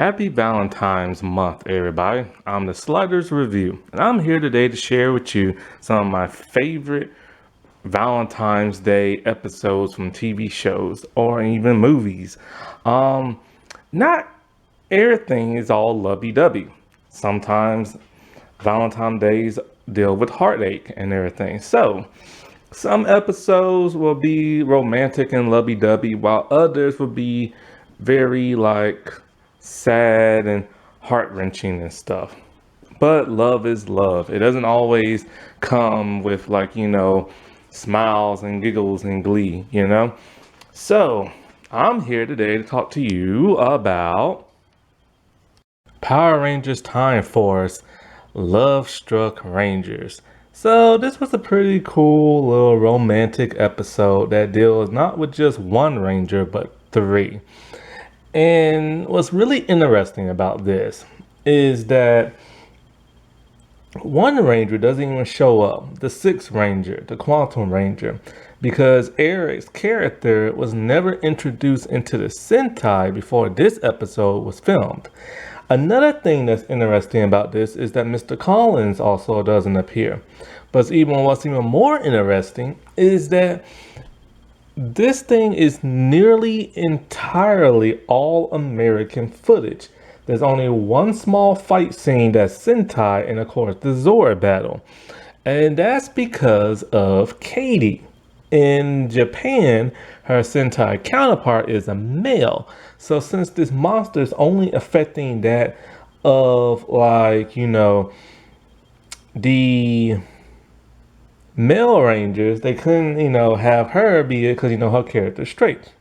Happy Valentine's month, everybody. I'm the Sliders Review, and I'm here today to share with you some of my favorite Valentine's Day episodes from TV shows or even movies. Not everything is all lovey-dovey. Sometimes Valentine's Days deal with heartache and everything. So, some episodes will be romantic and lovey-dovey, while others will be very sad and heart-wrenching and stuff. But love is love. It doesn't always come with smiles and giggles and glee. So, I'm here today to talk to you about Power Rangers Time Force Lovestruck Rangers. So this was a pretty cool little romantic episode that deals not with just one ranger but three. And what's really interesting about this is that one ranger doesn't even show up, the sixth ranger, the Quantum Ranger, because Eric's character was never introduced into the Sentai before this episode was filmed. Another thing that's interesting about this is that Mr. Collins also doesn't appear. But what's even more interesting is that this thing is nearly entirely all American footage. There's only one small fight scene that's Sentai, and of course the Zora battle. And that's because of Katie. In Japan, her Sentai counterpart is a male. So since this monster is only affecting that of the male rangers, they couldn't, have her be it because, her character's straight.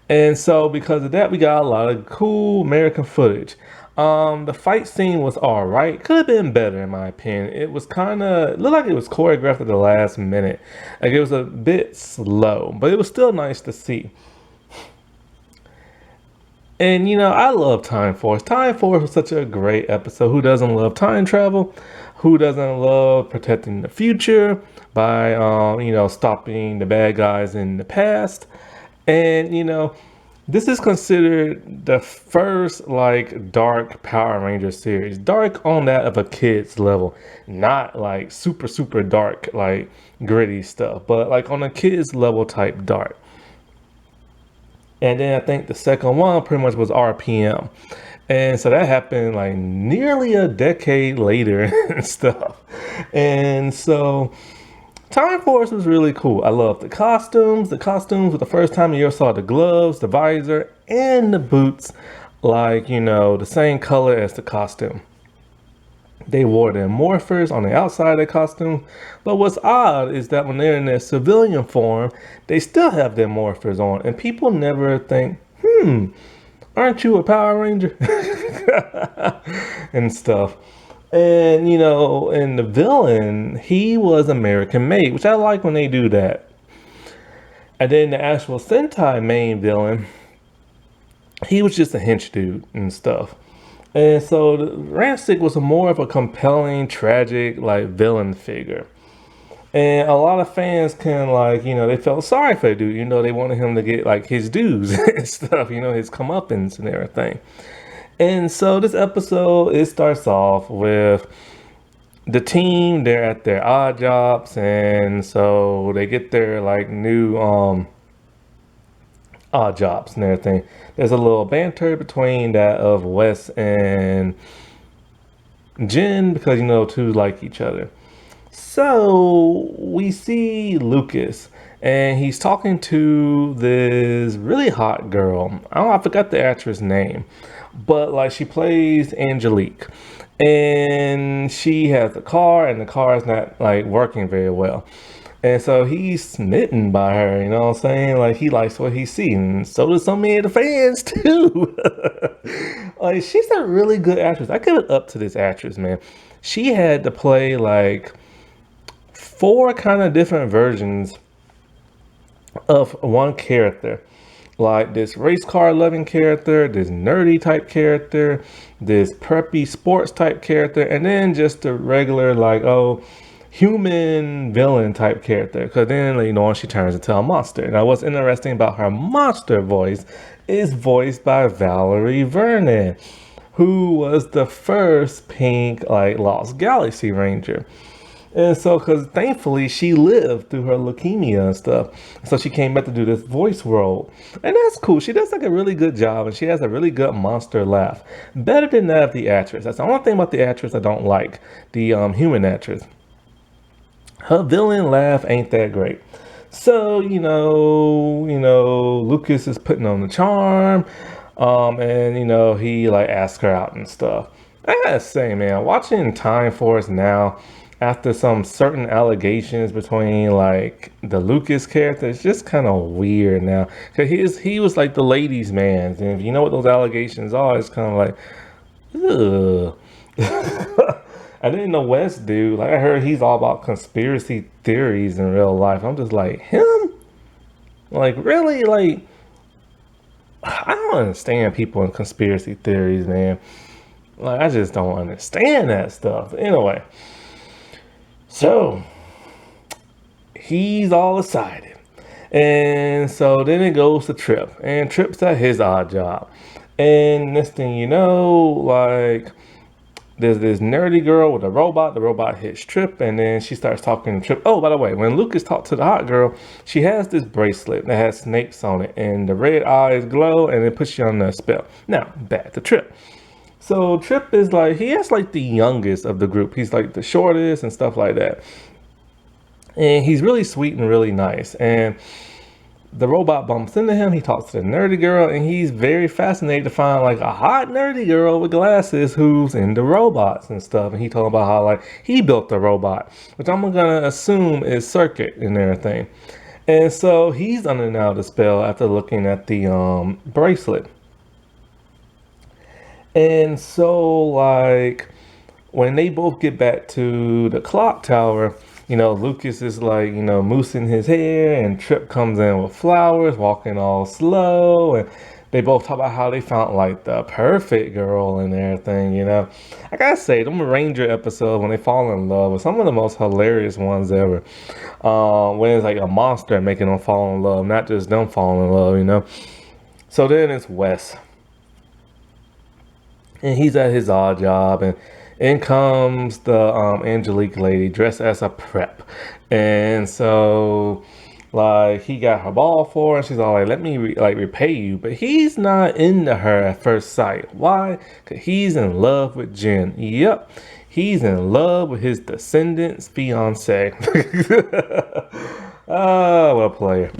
And so because of that, we got a lot of cool American footage. The fight scene was all right. Could have been better in my opinion. It was looked like it was choreographed at the last minute. Like it was a bit slow, but it was still nice to see. And I love Time Force. Time Force was such a great episode. Who doesn't love time travel? Who doesn't love protecting the future by stopping the bad guys in the past? And this is considered the first dark Power Ranger series. Dark on that of a kid's level, not super dark gritty stuff, but on a kid's level type dark. And then I think the second one pretty much was RPM. And so that happened nearly a decade later and stuff. And so Time Force was really cool. I love the costumes. The costumes were the first time you ever saw the gloves, the visor, and the boots the same color as the costume. They wore their morphers on the outside of their costume. But what's odd is that when they're in their civilian form, they still have their morphers on. And people never think, aren't you a Power Ranger? and stuff. And, and the villain, he was American made, which I like when they do that. And then the actual Sentai main villain, he was just a hench dude and stuff. And so Rancic was more of a compelling, tragic, villain figure. And a lot of fans can they felt sorry for the dude, they wanted him to get his dues and stuff, his comeuppance and everything. And so this episode, it starts off with the team, they're at their odd jobs, and so they get their new odd jobs and everything. There's a little banter between that of Wes and Jen because two like each other. So we see Lucas, and he's talking to this really hot girl. I forgot the actress name, but she plays Angelique, and she has a car, and the car is not working very well. And so he's smitten by her, you know what I'm saying? He likes what he sees, and so do so many of the fans too. She's a really good actress. I give it up to this actress, man. She had to play 4 kind of different versions of one character. This race car loving character, this nerdy type character, this preppy sports type character, and then just a regular human villain type character. Because then later on she turns into a monster. Now what's interesting about her monster voice is voiced by Valerie Vernon, who was the first pink like Lost Galaxy Ranger. And so, because thankfully she lived through her leukemia and stuff. So she came back to do this voice role. And that's cool. She does like a really good job and she has a really good monster laugh. Better than that of the actress. That's the only thing about the actress I don't like. The human actress. Her villain laugh ain't that great. So, Lucas is putting on the charm. And he like asks her out and stuff. I gotta say, man, watching Time Force now, after some certain allegations between like the Lucas character, it's just kind of weird now. Cause he was like the ladies' man, and if you know what those allegations are, it's kind of like, ugh. I didn't know West dude. Like I heard he's all about conspiracy theories in real life. I'm just like him. Like really, like I don't understand people in conspiracy theories, man. Like I just don't understand that stuff. Anyway. So he's all excited. And so then it goes to Trip. And Trip's at his odd job. And next thing you know, like there's this nerdy girl with a robot. The robot hits Trip and then she starts talking to Trip. Oh, by the way, when Lucas talked to the hot girl, she has this bracelet that has snakes on it. And the red eyes glow and it puts you on the spell. Now, back to Trip. So Trip is like, he has like the youngest of the group. He's like the shortest and stuff like that. And he's really sweet and really nice. And the robot bumps into him. He talks to the nerdy girl and he's very fascinated to find like a hot nerdy girl with glasses who's into robots and stuff. And he told about how like he built the robot, which I'm gonna assume is Circuit and everything. And so he's under now the spell after looking at the bracelet. And so, like, when they both get back to the clock tower, Lucas is like, moosing his hair, and Trip comes in with flowers, walking all slow, and they both talk about how they found like the perfect girl and everything. I gotta say, them Ranger episodes when they fall in love are some of the most hilarious ones ever. When it's like a monster making them fall in love, not just them falling in love. So then it's Wes. And he's at his odd job, and in comes the Angelique lady dressed as a prep. And so, like, he got her ball for her, and she's all like, let me repay you. But he's not into her at first sight. Why? Because he's in love with Jen. Yep, he's in love with his descendant's fiance. Oh, what a player.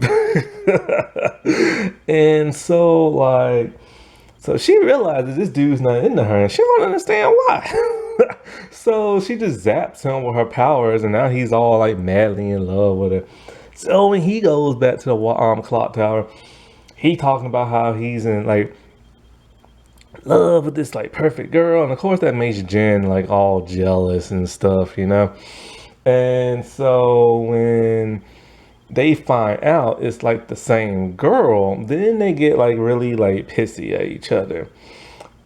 And so, like, so she realizes this dude's not into her and she don't understand why. So she just zaps him with her powers and now he's all like madly in love with her. So when he goes back to the clock tower, he talking about how he's in like love with this like perfect girl. And of course that makes Jen like all jealous and stuff, And so when they find out it's like the same girl, then they get like really like pissy at each other.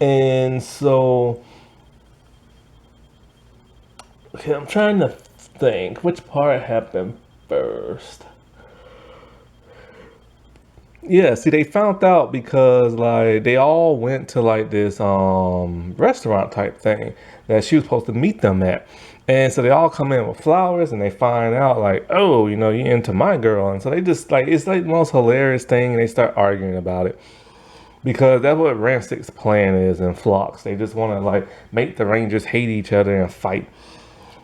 And so okay, I'm trying to think which part happened first. Yeah, see, they found out because like they all went to like this restaurant type thing that she was supposed to meet them at. And so they all come in with flowers and they find out like, oh, you're into my girl. And so they just like, it's like the most hilarious thing. And they start arguing about it because that's what Rancic's plan is in Phlox. They just want to like make the Rangers hate each other and fight.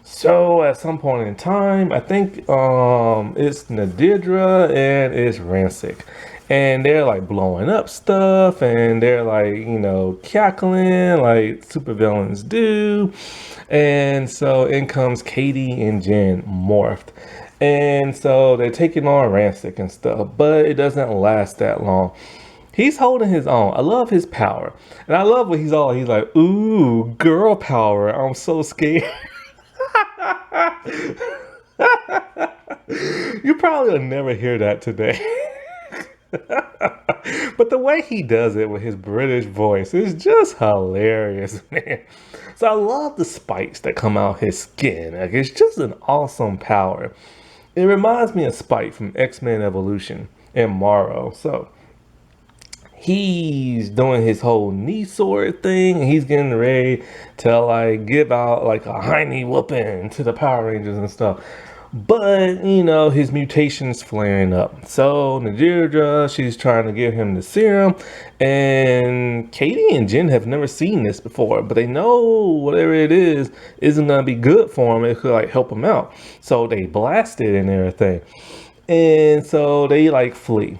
So at some point in time, I think it's Nadidra and it's Rancic. And they're like blowing up stuff and they're like, cackling like supervillains do. And so in comes Katie and Jen morphed. And so they're taking on Rancic and stuff, but it doesn't last that long. He's holding his own. I love his power. And I love what he's like, ooh, girl power. I'm so scared. You probably will never hear that today. But the way he does it with his British voice is just hilarious, man. So I love the spikes that come out his skin. Like it's just an awesome power. It reminds me of Spike from X-Men Evolution and Morrow. So he's doing his whole knee sword thing and he's getting ready to like give out like a hiney whooping to the Power Rangers and stuff. But his mutation's flaring up. So Nadira, she's trying to give him the serum, and Katie and Jen have never seen this before, but they know whatever it is isn't gonna be good for him. It could like help him out. So they blast it and everything. And so they like flee.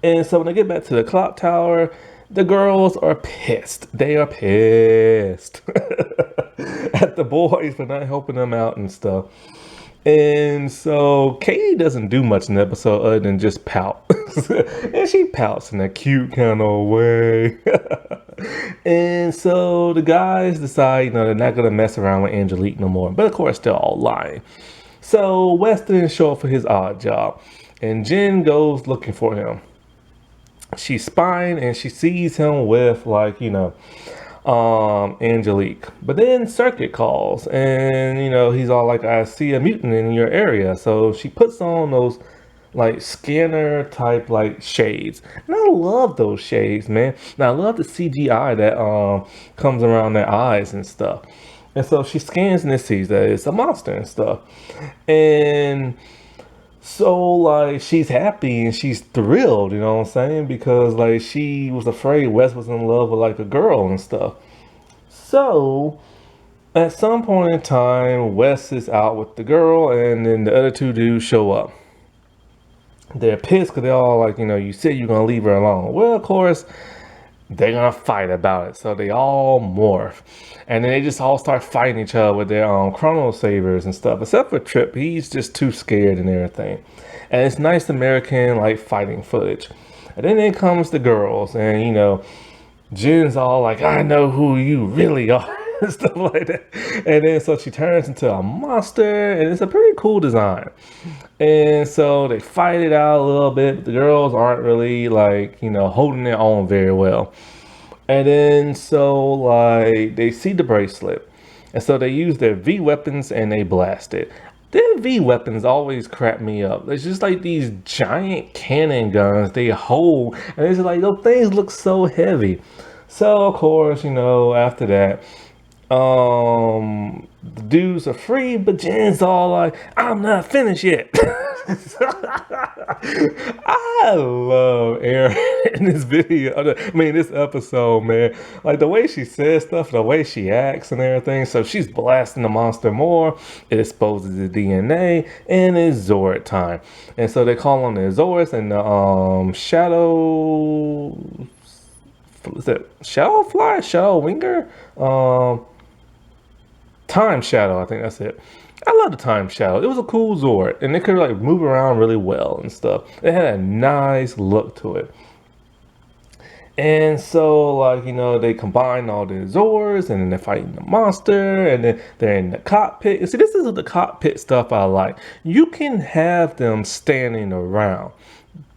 And so when they get back to the clock tower, the girls are pissed. They are pissed at the boys for not helping them out and stuff. And so Katie doesn't do much in the episode other than just pout. And she pouts in a cute kind of way. And so the guys decide, they're not going to mess around with Angelique no more. But of course, they're all lying. So Wes didn't show up for his odd job. And Jen goes looking for him. She's spying and she sees him with Angelique. But then Circuit calls and he's all like, I see a mutant in your area. So she puts on those like scanner type like shades. And I love those shades, man. And I love the CGI that comes around their eyes and stuff. And so she scans and it sees that it's a monster and stuff. And so like she's happy and she's thrilled, you know what I'm saying? Because like she was afraid Wes was in love with like a girl and stuff. So at some point in time, Wes is out with the girl and then the other two dudes show up. They're pissed because they're all like, you said you're gonna leave her alone. Well, of course, they're gonna fight about it. So they all morph. And then they just all start fighting each other with their chrono sabers and stuff. Except for Trip, he's just too scared and everything. And it's nice American like fighting footage. And then in comes the girls, and Jen's all like, I know who you really are. And stuff like that. And then so she turns into a monster, and it's a pretty cool design. And so they fight it out a little bit, but the girls aren't really like, holding their own very well. And then so like they see the bracelet. And so they use their V weapons and they blast it. Their V weapons always crap me up. It's just like these giant cannon guns they hold. And it's like those things look so heavy. So of course, after that, the dudes are free, but Jen's all like, I'm not finished yet. I love Erin in this video. I mean, this episode, man. Like the way she says stuff, the way she acts and everything. So she's blasting the monster more. It exposes the DNA, and it's Zord time. And so they call on the Azores and the Shadow. Is it Shadow Fly? Shadow Winger? Time Shadow, I think that's it. I love the Time Shadow. It was a cool Zord, and it could like move around really well and stuff. It had a nice look to it. And so, like, they combine all the Zords, and then they're fighting the monster, and then they're in the cockpit. And see, this is the cockpit stuff I like. You can have them standing around.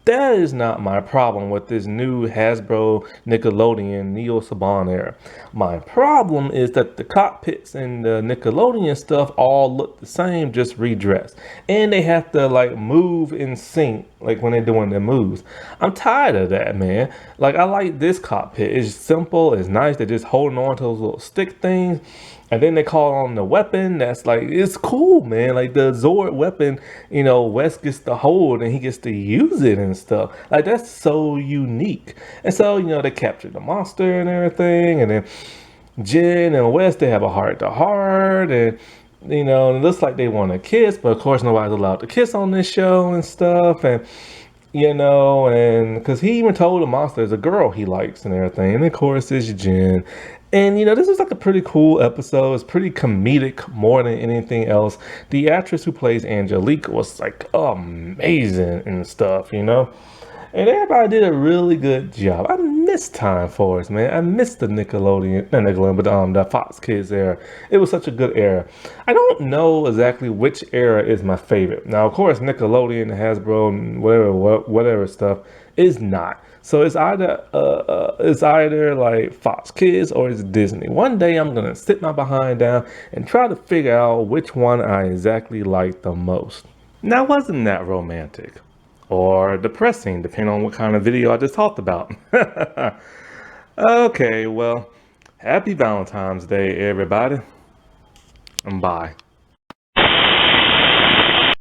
That is not my problem with this new Hasbro Nickelodeon Neo Saban era. My problem is that the cockpits and the Nickelodeon stuff all look the same, just redressed. And they have to like move in sync, like when they're doing their moves. I'm tired of that, man. Like I like this cockpit. It's simple, it's nice. They're just holding on to those little stick things. And then they call on the weapon. That's like, it's cool, man. Like the Zord weapon, Wes gets to hold and he gets to use it and stuff. Like that's so unique. And so, they capture the monster and everything. And then Jen and Wes, they have a heart to heart. And, it looks like they want to kiss. But of course, nobody's allowed to kiss on this show and stuff. And, and because he even told the monster there's a girl he likes and everything. And of course, it's Jen. And, this is like a pretty cool episode. It's pretty comedic more than anything else. The actress who plays Angelique was like amazing and stuff, And everybody did a really good job. I miss Time Force, man. I miss the Nickelodeon, not Nickelodeon, but the Fox Kids era. It was such a good era. I don't know exactly which era is my favorite. Now, of course, Nickelodeon, Hasbro, and whatever stuff It's not. So it's either like Fox Kids or it's Disney. One day I'm gonna sit my behind down and try to figure out which one I exactly like the most. Now, wasn't that romantic or depressing, depending on what kind of video I just talked about? Okay, well, happy Valentine's Day, everybody, and bye.